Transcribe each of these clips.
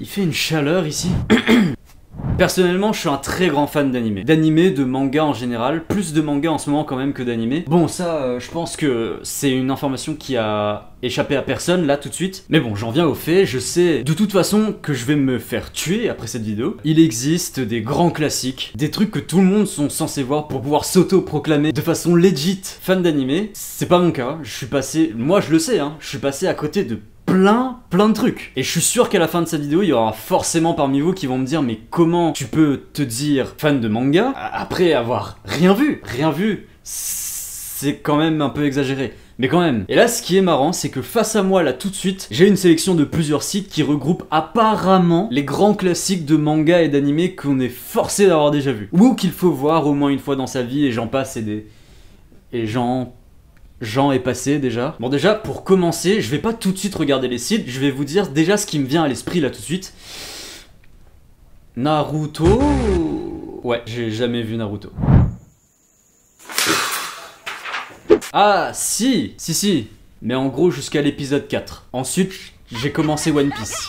Il fait une chaleur ici. Personnellement, je suis un très grand fan d'animé. D'animé, de manga en général. Plus de manga en ce moment quand même que d'animé. Bon, ça, je pense que c'est une information qui a échappé à personne là tout de suite. Mais bon, j'en viens au fait. Je sais de toute façon que je vais me faire tuer après cette vidéo. Il existe des grands classiques, des trucs que tout le monde sont censés voir pour pouvoir s'auto-proclamer de façon legit fan d'animé. C'est pas mon cas. Je suis passé, moi je le sais, hein, je suis passé à côté de plein de trucs. Et je suis sûr qu'à la fin de cette vidéo, il y aura forcément parmi vous qui vont me dire mais comment tu peux te dire fan de manga après avoir rien vu? Rien vu, c'est quand même un peu exagéré. Mais quand même. Et là, ce qui est marrant, c'est que face à moi, là, tout de suite, j'ai une sélection de plusieurs sites qui regroupent apparemment les grands classiques de manga et d'animé qu'on est forcé d'avoir déjà vu. Ou qu'il faut voir au moins une fois dans sa vie, et j'en passe, et Jean est passé déjà. Bon déjà, pour commencer, je vais pas tout de suite regarder les sites, je vais vous dire déjà ce qui me vient à l'esprit là tout de suite. Naruto... Ouais, j'ai jamais vu Naruto. Ah, si. Mais en gros jusqu'à l'épisode 4. Ensuite, j'ai commencé One Piece.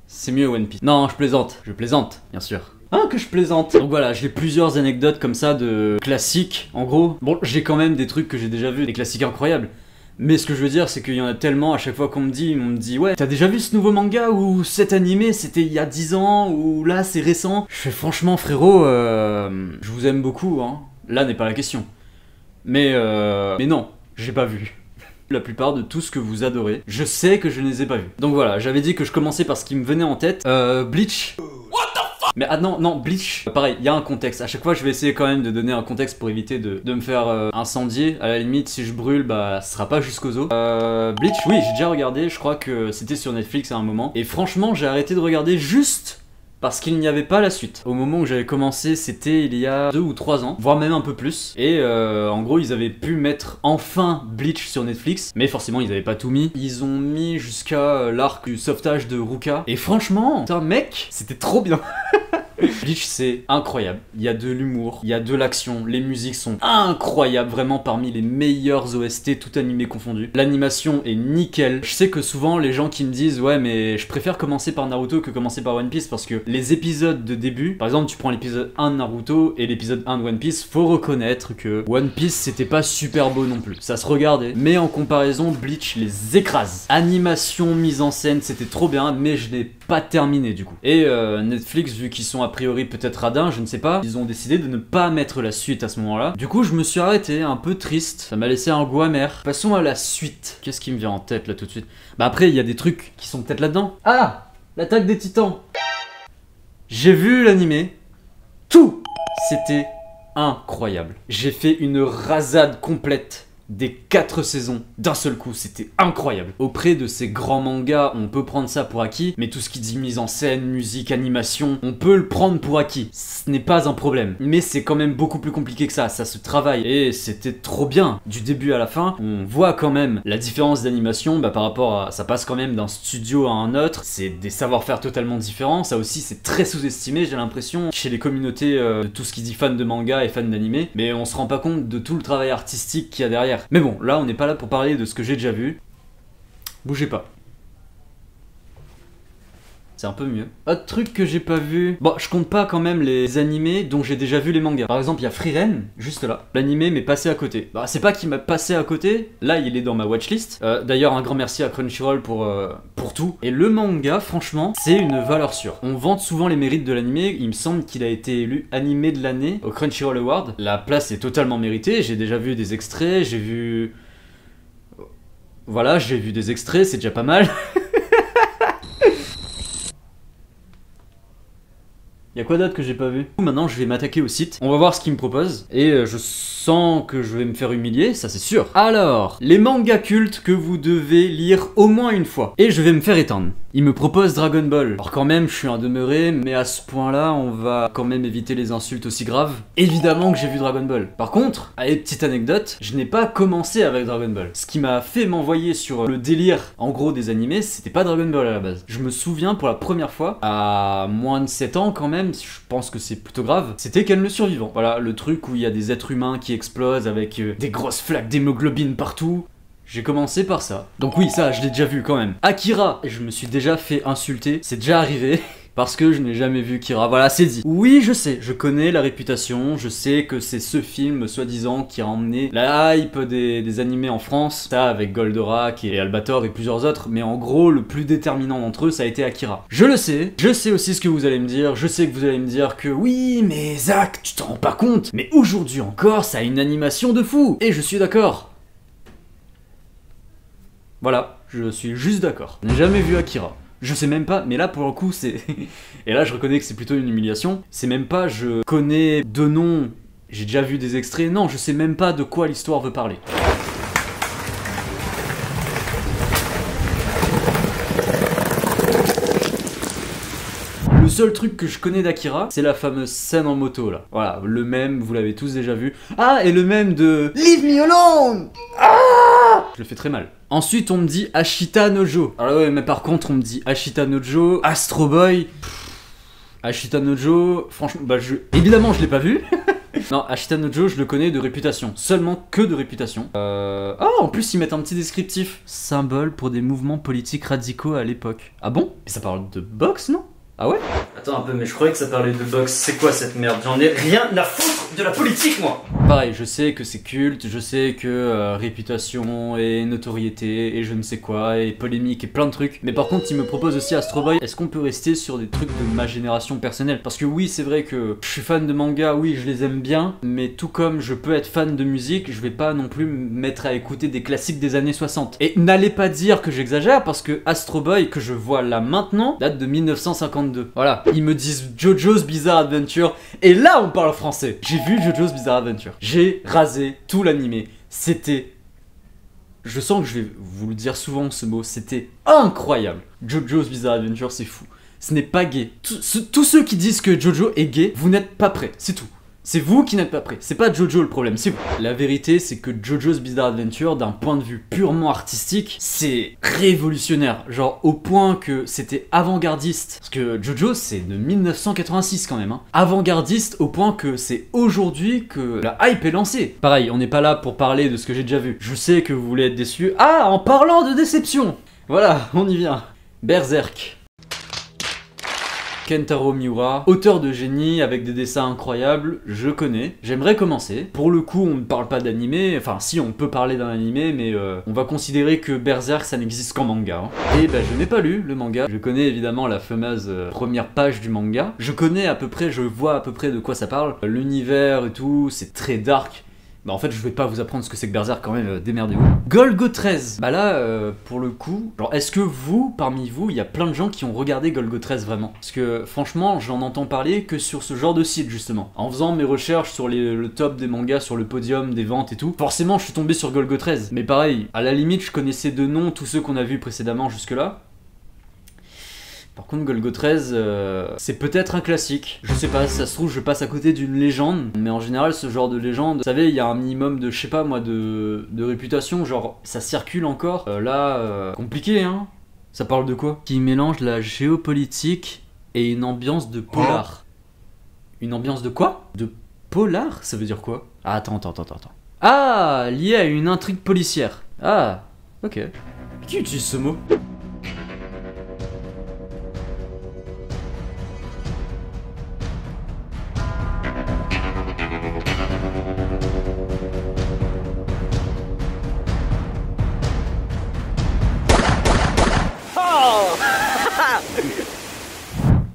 C'est mieux One Piece. Non, je plaisante, bien sûr. Ah, que je plaisante. Donc voilà, j'ai plusieurs anecdotes comme ça de classiques, en gros. Bon, j'ai quand même des trucs que j'ai déjà vus, des classiques incroyables. Mais ce que je veux dire, c'est qu'il y en a tellement, à chaque fois qu'on me dit ouais, t'as déjà vu ce nouveau manga ou cet animé, c'était il y a 10 ans, ou là c'est récent. Je fais franchement frérot, je vous aime beaucoup, hein. Là n'est pas la question. Mais non, j'ai pas vu. La plupart de tout ce que vous adorez, je sais que je ne les ai pas vus. Donc voilà, j'avais dit que je commençais par ce qui me venait en tête. Bleach. Mais ah non, Bleach, pareil, il y a un contexte. À chaque fois, je vais essayer quand même de donner un contexte pour éviter de me faire incendier. À la limite, si je brûle, bah, ce sera pas jusqu'aux os. Bleach, oui, j'ai déjà regardé. Je crois que c'était sur Netflix à un moment. Et franchement, j'ai arrêté de regarder juste parce qu'il n'y avait pas la suite. Au moment où j'avais commencé, c'était il y a 2 ou 3 ans, voire même un peu plus. Et en gros, ils avaient pu mettre enfin Bleach sur Netflix, mais forcément, ils avaient pas tout mis. Ils ont mis jusqu'à l'arc du sauvetage de Ruka. Et franchement, putain, mec, c'était trop bien. Bleach, c'est incroyable. Il y a de l'humour, il y a de l'action, les musiques sont incroyables, vraiment parmi les meilleurs OST, tout animé confondu. L'animation est nickel. Je sais que souvent les gens qui me disent ouais mais je préfère commencer par Naruto que commencer par One Piece parce que les épisodes de début, par exemple tu prends l'épisode 1 de Naruto et l'épisode 1 de One Piece, faut reconnaître que One Piece c'était pas super beau non plus. Ça se regardait, mais en comparaison Bleach les écrase. Animation, mise en scène, c'était trop bien, mais je n'ai pas terminé du coup. Et Netflix, vu qu'ils sont a priori peut-être radins, je ne sais pas, ils ont décidé de ne pas mettre la suite à ce moment-là. Du coup, je me suis arrêté, un peu triste, ça m'a laissé un goût amer. Passons à la suite. Qu'est-ce qui me vient en tête là tout de suite? Bah après, il y a des trucs qui sont peut-être là-dedans. Ah, l'attaque des titans. J'ai vu l'animé. Tout, c'était incroyable. J'ai fait une rasade complète des 4 saisons d'un seul coup, c'était incroyable. Auprès de ces grands mangas, on peut prendre ça pour acquis, mais tout ce qui dit mise en scène, musique, animation, on peut le prendre pour acquis. Ce n'est pas un problème. Mais c'est quand même beaucoup plus compliqué que ça se travaille. Et c'était trop bien. Du début à la fin, on voit quand même la différence d'animation par rapport à... Ça passe quand même d'un studio à un autre. C'est des savoir-faire totalement différents. Ça aussi, c'est très sous-estimé, j'ai l'impression, chez les communautés de tout ce qui dit fan de manga et fan d'animé. Mais on se rend pas compte de tout le travail artistique qu'il y a derrière. Mais bon, là on n'est pas là pour parler de ce que j'ai déjà vu. Bougez pas. C'est un peu mieux. Autre truc que j'ai pas vu... Bon, je compte pas quand même les animés dont j'ai déjà vu les mangas. Par exemple, il y a Frieren, juste là. L'animé m'est passé à côté. Bah, c'est pas qu'il m'a passé à côté. Là, il est dans ma watchlist. D'ailleurs, un grand merci à Crunchyroll pour tout. Et le manga, franchement, c'est une valeur sûre. On vante souvent les mérites de l'animé. Il me semble qu'il a été élu animé de l'année au Crunchyroll Award. La place est totalement méritée. J'ai déjà vu des extraits, j'ai vu... Voilà, j'ai vu des extraits, c'est déjà pas mal. Y'a quoi d'autre que j'ai pas vu? Maintenant je vais m'attaquer au site, on va voir ce qu'il me propose. Et je sens que je vais me faire humilier, ça c'est sûr. Alors, les mangas cultes que vous devez lire au moins une fois. Et je vais me faire étendre. Il me propose Dragon Ball. Alors quand même, je suis un demeuré, mais à ce point-là, on va quand même éviter les insultes aussi graves. Évidemment que j'ai vu Dragon Ball. Par contre, allez, petite anecdote, je n'ai pas commencé avec Dragon Ball. Ce qui m'a fait m'envoyer sur le délire, en gros, des animés, c'était pas Dragon Ball à la base. Je me souviens pour la première fois, à moins de 7 ans quand même, je pense que c'est plutôt grave, c'était Ken le Survivant. Voilà, le truc où il y a des êtres humains qui explosent avec des grosses flaques d'hémoglobine partout. J'ai commencé par ça. Donc oui, ça, je l'ai déjà vu quand même. Akira, je me suis déjà fait insulter. C'est déjà arrivé. Parce que je n'ai jamais vu Akira. Voilà, c'est dit. Oui, je sais, je connais la réputation. Je sais que c'est ce film, soi-disant, qui a emmené la hype des animés en France. Ça, avec Goldorak et Albator et plusieurs autres. Mais en gros, le plus déterminant d'entre eux, ça a été Akira. Je le sais. Je sais aussi ce que vous allez me dire. Je sais que vous allez me dire que oui, mais Zach, tu t'en rends pas compte. Mais aujourd'hui encore, ça a une animation de fou. Et je suis d'accord. Voilà, je suis juste d'accord. Je n'ai jamais vu Akira. Je sais même pas, mais là pour le coup c'est... Et là je reconnais que c'est plutôt une humiliation. C'est même pas je connais de nom, j'ai déjà vu des extraits, non, je sais même pas de quoi l'histoire veut parler. Le seul truc que je connais d'Akira, c'est la fameuse scène en moto là. Voilà, le mème, vous l'avez tous déjà vu. Ah, et le mème de Leave me alone. Ah, je le fais très mal. Ensuite, on me dit Ashita Nojo. Alors ouais, mais par contre, on me dit Ashita Nojo, Astro Boy. Ashita Nojo, franchement, bah évidemment, je l'ai pas vu. Non, Ashita Nojo, je le connais de réputation. Seulement que de réputation. Ah, en plus, ils mettent un petit descriptif. Symbole pour des mouvements politiques radicaux à l'époque. Ah bon? Mais ça parle de boxe, non? Ah ouais? Attends un peu, mais je croyais que ça parlait de boxe. C'est quoi cette merde? J'en ai rien à foutre de la politique, moi! Pareil, je sais que c'est culte, je sais que réputation et notoriété et je ne sais quoi, et polémique et plein de trucs. Mais par contre, il me propose aussi Astro Boy. Est-ce qu'on peut rester sur des trucs de ma génération personnelle? Parce que oui, c'est vrai que je suis fan de manga, oui, je les aime bien, mais tout comme je peux être fan de musique, je vais pas non plus me mettre à écouter des classiques des années 60. Et n'allez pas dire que j'exagère, parce que Astro Boy, que je vois là maintenant, date de 1952. Voilà, ils me disent JoJo's Bizarre Adventure, et là on parle français. J'ai vu JoJo's Bizarre Adventure. J'ai rasé tout l'animé. C'était... Je sens que je vais vous le dire souvent ce mot, c'était incroyable. JoJo's Bizarre Adventure, c'est fou. Ce n'est pas gay. Tous ceux qui disent que Jojo est gay, vous n'êtes pas prêts, c'est tout. C'est vous qui n'êtes pas prêts, c'est pas Jojo le problème, c'est vous. La vérité, c'est que JoJo's Bizarre Adventure, d'un point de vue purement artistique, c'est révolutionnaire. Genre au point que c'était avant-gardiste. Parce que Jojo, c'est de 1986 quand même. Hein. Avant-gardiste au point que c'est aujourd'hui que la hype est lancée. Pareil, on n'est pas là pour parler de ce que j'ai déjà vu. Je sais que vous voulez être déçus. Ah, en parlant de déception! Voilà, on y vient. Berserk. Kentaro Miura, auteur de génie avec des dessins incroyables, je connais. J'aimerais commencer. Pour le coup, on ne parle pas d'animé, enfin si, on peut parler d'un animé, mais on va considérer que Berserk, ça n'existe qu'en manga. Hein. Et bah, je n'ai pas lu le manga. Je connais évidemment la fameuse première page du manga. Je connais à peu près, je vois à peu près de quoi ça parle. L'univers et tout, c'est très dark. Bah en fait je vais pas vous apprendre ce que c'est que Berserk quand même, démerdez-vous. Golgo 13, bah là pour le coup, genre est-ce que vous, parmi vous, il y a plein de gens qui ont regardé Golgo 13 vraiment? Parce que franchement j'en entends parler que sur ce genre de site justement. En faisant mes recherches sur le top des mangas, sur le podium des ventes et tout, forcément je suis tombé sur Golgo 13. Mais pareil, à la limite je connaissais de nom tous ceux qu'on a vus précédemment jusque là. Par contre, Golgo 13, c'est peut-être un classique. Je sais pas, ça se trouve, je passe à côté d'une légende. Mais en général, ce genre de légende, vous savez, il y a un minimum de, je sais pas moi, de réputation. Genre, ça circule encore. Compliqué, hein. Ça parle de quoi? Qui mélange la géopolitique et une ambiance de polar. Une ambiance de quoi? De polar? Ça veut dire quoi? Ah, attends. Ah, lié à une intrigue policière. Ah, ok. Qui utilise ce mot?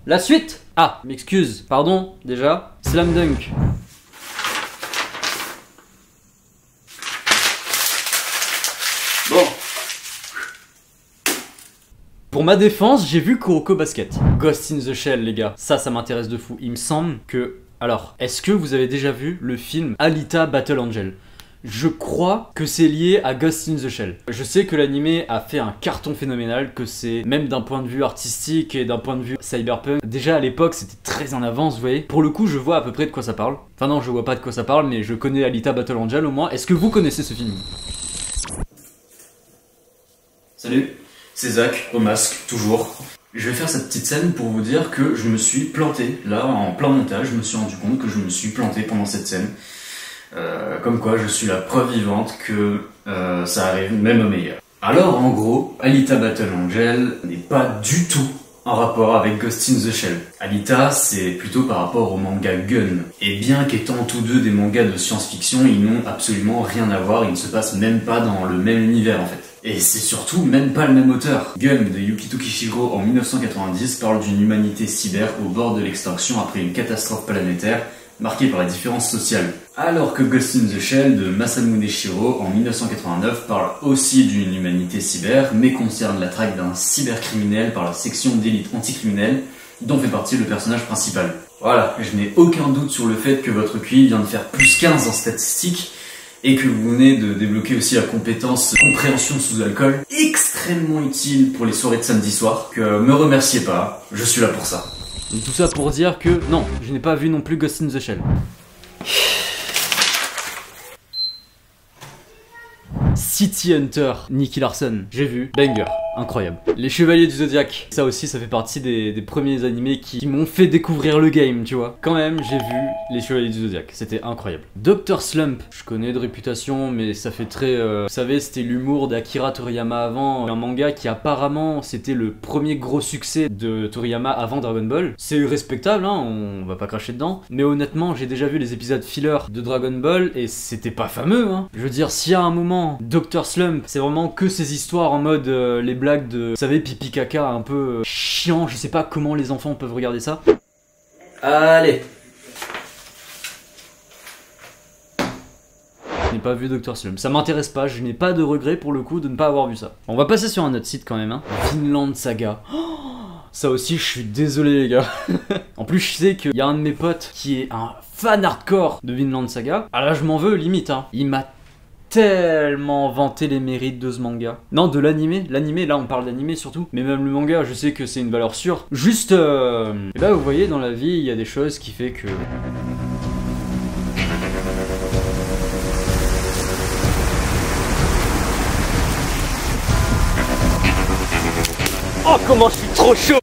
La suite! Ah, m'excuse, pardon, déjà. Slam Dunk. Bon. Pour ma défense, j'ai vu Kuroko Basket. Ghost in the Shell, les gars. Ça m'intéresse de fou. Il me semble que... Alors, est-ce que vous avez déjà vu le film Alita Battle Angel? Je crois que c'est lié à Ghost in the Shell. Je sais que l'animé a fait un carton phénoménal, que c'est, même d'un point de vue artistique et d'un point de vue cyberpunk, déjà à l'époque c'était très en avance, vous voyez. Pour le coup, je vois à peu près de quoi ça parle. Enfin non, je vois pas de quoi ça parle, mais je connais Alita Battle Angel au moins. Est-ce que vous connaissez ce film? Salut, c'est Zach, au masque, toujours. Je vais faire cette petite scène pour vous dire que je me suis planté. Là, en plein montage, je me suis rendu compte que je me suis planté pendant cette scène. Comme quoi je suis la preuve vivante que Ça arrive même au meilleur. Alors en gros, Alita Battle Angel n'est pas du tout en rapport avec Ghost in the Shell. Alita, c'est plutôt par rapport au manga Gun. Et bien qu'étant tous deux des mangas de science-fiction, ils n'ont absolument rien à voir, ils ne se passent même pas dans le même univers en fait. Et c'est surtout même pas le même auteur. Gun de Yukito Kishiro en 1990 parle d'une humanité cyber au bord de l'extinction après une catastrophe planétaire marquée par la différence sociale. Alors que Ghost in the Shell de Masamune Shirow en 1989 parle aussi d'une humanité cyber, mais concerne la traque d'un cybercriminel par la section d'élite anticriminelle dont fait partie le personnage principal. Voilà, je n'ai aucun doute sur le fait que votre QI vient de faire plus 15 en statistiques et que vous venez de débloquer aussi la compétence compréhension sous alcool, extrêmement utile pour les soirées de samedi soir, que me remerciez pas, je suis là pour ça. Donc tout ça pour dire que non, je n'ai pas vu non plus Ghost in the Shell. City Hunter, Nicky Larson, j'ai vu, banger, incroyable. Les Chevaliers du Zodiaque, ça aussi ça fait partie des premiers animés qui m'ont fait découvrir le game, tu vois. Quand même, j'ai vu les Chevaliers du Zodiaque, c'était incroyable. Dr Slump, je connais de réputation, mais ça fait très... vous savez, c'était l'humour d'Akira Toriyama avant, un manga qui apparemment c'était le premier gros succès de Toriyama avant Dragon Ball. C'est respectable, hein, on va pas cracher dedans, mais honnêtement, j'ai déjà vu les épisodes filler de Dragon Ball et c'était pas fameux, hein. Je veux dire, s'il y a un moment, Dr Slump, c'est vraiment que ces histoires en mode les blagues de, vous savez, pipi caca un peu chiant, je sais pas comment les enfants peuvent regarder ça. Allez. Je n'ai pas vu Dr Slump, ça m'intéresse pas, je n'ai pas de regret pour le coup de ne pas avoir vu ça. On va passer sur un autre site quand même, hein. Vinland Saga. Ça aussi, je suis désolé les gars. En plus, je sais qu'il y a un de mes potes qui est un fan hardcore de Vinland Saga. Ah là, je m'en veux limite, hein. Il m'a tellement vanté les mérites de ce manga. Non, de l'animé. L'animé, là, on parle d'animé surtout. Mais même le manga, je sais que c'est une valeur sûre. Juste, et là, vous voyez, dans la vie, il y a des choses qui fait que... Oh, comment je suis trop chaud!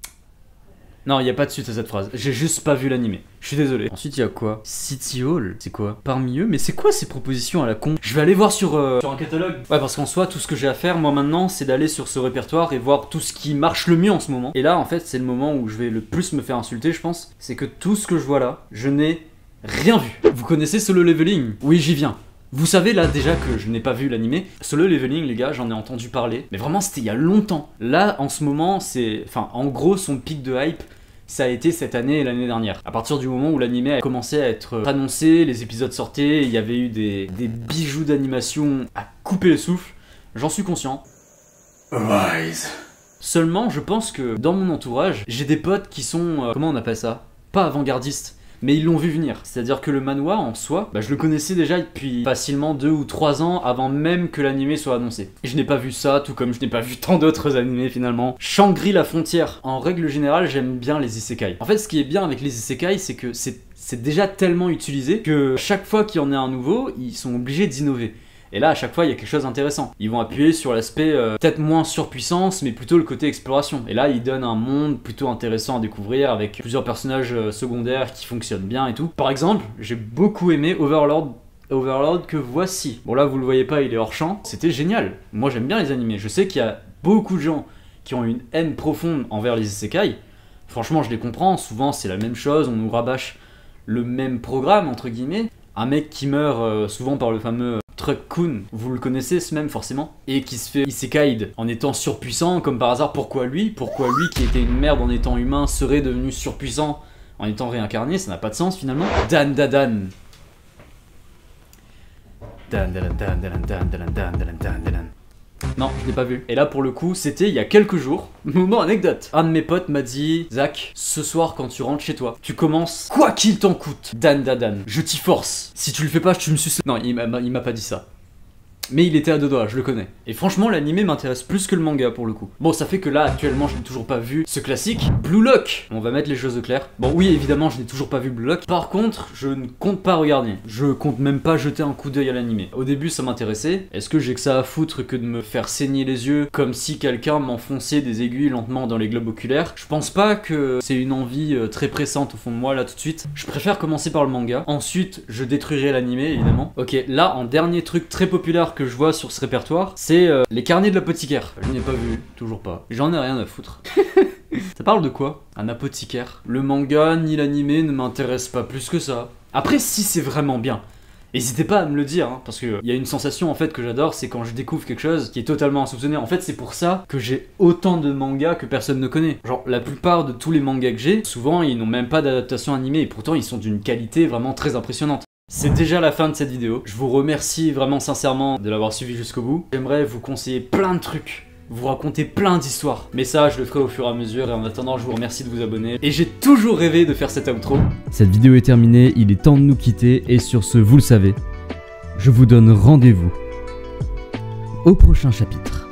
Non, il n'y a pas de suite à cette phrase. J'ai juste pas vu l'animé. Je suis désolé. Ensuite, il y a quoi? City Hall? C'est quoi? Parmi eux? Mais c'est quoi ces propositions à la con? Je vais aller voir sur un catalogue. Ouais, parce qu'en soi, tout ce que j'ai à faire, moi, maintenant, c'est d'aller sur ce répertoire et voir tout ce qui marche le mieux en ce moment. Et là, en fait, c'est le moment où je vais le plus me faire insulter, je pense. C'est que tout ce que je vois là, je n'ai rien vu. Vous connaissez Solo Leveling? Oui, j'y viens. Vous savez là déjà que je n'ai pas vu l'animé. Solo Leveling, les gars, j'en ai entendu parler. Mais vraiment, c'était il y a longtemps. Là, en ce moment, c'est... Enfin, en gros, son pic de hype, ça a été cette année et l'année dernière. À partir du moment où l'animé a commencé à être annoncé, les épisodes sortaient, il y avait eu des bijoux d'animation à couper le souffle. J'en suis conscient. Rise. Seulement, je pense que dans mon entourage, j'ai des potes qui sont... comment on appelle ça? Pas avant-gardistes. Mais ils l'ont vu venir. C'est-à-dire que le manhwa en soi, je le connaissais déjà depuis facilement 2 ou 3 ans avant même que l'animé soit annoncé. Et je n'ai pas vu ça, tout comme je n'ai pas vu tant d'autres animés finalement. Shangri-La Frontière. En règle générale, j'aime bien les isekai. En fait, ce qui est bien avec les isekai, c'est que c'est déjà tellement utilisé que chaque fois qu'il y en a un nouveau, ils sont obligés d'innover. Et là, à chaque fois, il y a quelque chose d'intéressant. Ils vont appuyer sur l'aspect peut-être moins surpuissance, mais plutôt le côté exploration. Et là, ils donnent un monde plutôt intéressant à découvrir, avec plusieurs personnages secondaires qui fonctionnent bien et tout. Par exemple, j'ai beaucoup aimé Overlord que voici. Bon là, vous le voyez pas, il est hors champ. C'était génial. Moi, j'aime bien les animés. Je sais qu'il y a beaucoup de gens qui ont une haine profonde envers les isekai. Franchement, je les comprends. Souvent, c'est la même chose. On nous rabâche le même programme, entre guillemets. Un mec qui meurt souvent par le fameux Truck-kun, vous le connaissez ce même forcément, et qui se fait isekai en étant surpuissant, comme par hasard. Pourquoi lui qui était une merde en étant humain serait devenu surpuissant en étant réincarné? Ça n'a pas de sens finalement. Dan Dadan. Non, je l'ai pas vu. Et là, pour le coup, c'était il y a quelques jours. Moment anecdote. Un de mes potes m'a dit: Zach, ce soir, quand tu rentres chez toi, tu commences quoi qu'il t'en coûte. Dan Dadan. Je t'y force. Si tu le fais pas, tu me suces. Non, il m'a pas dit ça. Mais il était à 2 doigts, je le connais. Et franchement, l'animé m'intéresse plus que le manga pour le coup. Bon, ça fait que là, actuellement, je n'ai toujours pas vu ce classique, Blue Lock. On va mettre les choses au clair. Bon, oui, évidemment, je n'ai toujours pas vu Blue Lock. Par contre, je ne compte pas regarder. Je compte même pas jeter un coup d'œil à l'animé. Au début, ça m'intéressait. Est-ce que j'ai que ça à foutre que de me faire saigner les yeux comme si quelqu'un m'enfonçait des aiguilles lentement dans les globes oculaires? Je pense pas que c'est une envie très pressante au fond de moi là tout de suite. Je préfère commencer par le manga. Ensuite, je détruirai l'animé, évidemment. Ok, là, en dernier truc très populaire que je vois sur ce répertoire, c'est les carnets de l'apothicaire. Je n'ai pas vu, toujours pas. J'en ai rien à foutre. Ça parle de quoi? Un apothicaire. Le manga ni l'animé ne m'intéressent pas plus que ça. Après, si c'est vraiment bien, n'hésitez pas à me le dire, hein, parce qu'il y a une sensation en fait que j'adore, c'est quand je découvre quelque chose qui est totalement insoupçonné. En fait, c'est pour ça que j'ai autant de mangas que personne ne connaît. Genre, la plupart de tous les mangas que j'ai, souvent ils n'ont même pas d'adaptation animée, et pourtant ils sont d'une qualité vraiment très impressionnante. C'est déjà la fin de cette vidéo. Je vous remercie vraiment sincèrement de l'avoir suivi jusqu'au bout. J'aimerais vous conseiller plein de trucs, vous raconter plein d'histoires. Mais ça, je le ferai au fur et à mesure, et en attendant, je vous remercie de vous abonner. Et j'ai toujours rêvé de faire cet outro. Cette vidéo est terminée, il est temps de nous quitter, et sur ce, vous le savez, je vous donne rendez-vous au prochain chapitre.